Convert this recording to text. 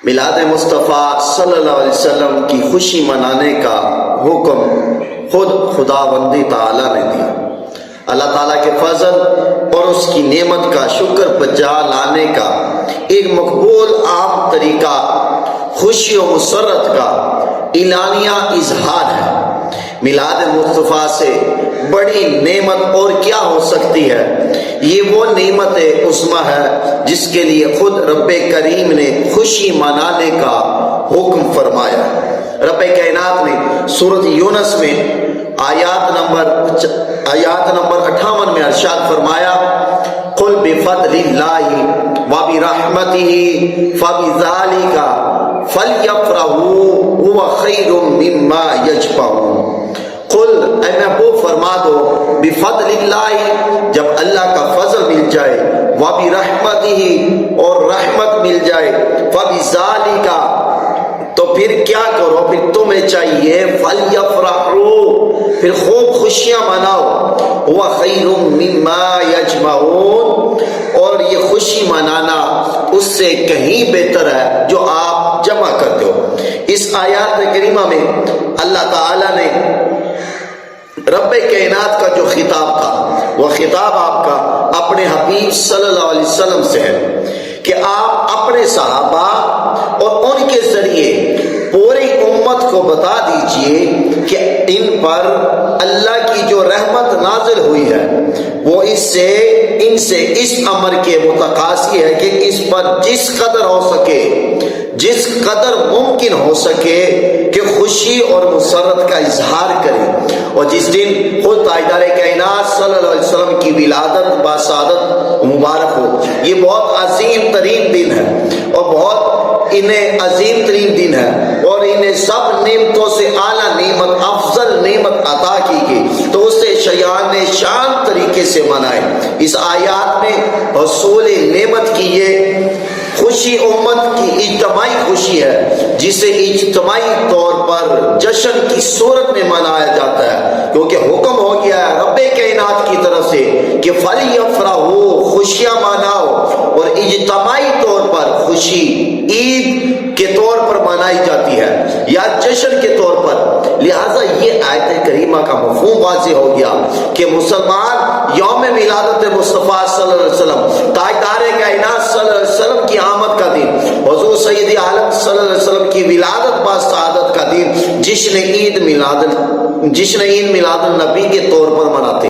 میلاد مصطفیٰ صلی اللہ علیہ وسلم کی خوشی منانے کا حکم خود خداوند تعالیٰ نے دیا۔ اللہ تعالیٰ کے فضل اور اس کی نعمت کا شکر بجا لانے کا ایک مقبول عام طریقہ خوشی و مسرت کا اعلانیہ اظہار ہے۔ میلاد مصطفیٰ سے بڑی نعمت اور کیا ہو سکتی ہے؟ یہ وہ نعمت عظمیٰ ہے جس کے لیے خود رب کریم نے خوشی منانے کا حکم فرمایا۔ رب کائنات نے سورۃ یونس میں آیات نمبر 58 میں ارشاد فرمایا، قل بفضل اللہ وبرحمتہ فبذلک فلیفرحوا هو خیر مما یجمعون۔ قل اے محبوب فرما دو، بفضل اللہ، جب اللہ کا فضل مل جائے، وبرحمتہ اور رحمت مل جائے، فبذلک تو پھر کیا کرو، پھر تمہیں چاہیے فلیفرحوا، پھر خوب خوشیاں مناؤ، وہ خیر مما یجمعون، اور یہ خوشی منانا اس سے کہیں بہتر ہے جو آپ جمع کرتے ہو۔ اس آیات کریمہ میں اللہ تعالیٰ نے رب کائنات کا جو خطاب تھا وہ خطاب آپ کا اپنے حبیب صلی اللہ علیہ وسلم سے ہے کہ آپ اپنے صحابہ اور ان کے ذریعے پوری امت کو بتا دیجئے کہ ان پر اللہ کی جو رحمت نازل ہوئی ہے وہ ان سے اس امر کے متقاضی ہے کہ اس پر جس قدر ہو سکے، جس قدر ممکن ہو سکے کہ خوشی اور مسرت کا اظہار کریں۔ اور جس دن خود تاجدار کائنات صلی اللہ علیہ وسلم کی ولادت باسعادت مبارک ہو، یہ بہت عظیم ترین دن ہے اور بہت انہیں عظیم ترین دن ہے، اور انہیں سب نعمتوں سے اعلیٰ نعمت، افضل نعمت عطا کی گئی، تو اسے شان طریقے سے منائیں۔ اس آیات میں حصول نعمت کی یہ خوشی امت کی اجتماعی خوشی ہے، جسے اجتماعی طور پر جشن کی صورت میں منایا جاتا ہے، کیونکہ حکم ہو گیا ہے رب کائنات کی طرف سے کہ فلیفرحوا، خوشیاں مناؤ، اور اجتماعی طور پر خوشی عید کے طور پر منائی جاتی ہے یا جشن کے طور پر۔ لہٰذا یہ آیت کریمہ کا مفہوم واضح ہو گیا کہ مسلمان یوم میلادت مصطفیٰ صلی اللہ علیہ وسلم، تاجدار کائنات صلی اللہ علیہ وسلم کی آمد کا دن، حضور سید عالم صلی اللہ علیہ وسلم کی ولادت با سعادت کا دن، جشن عید میلاد النبی کے طور پر مناتے ہیں۔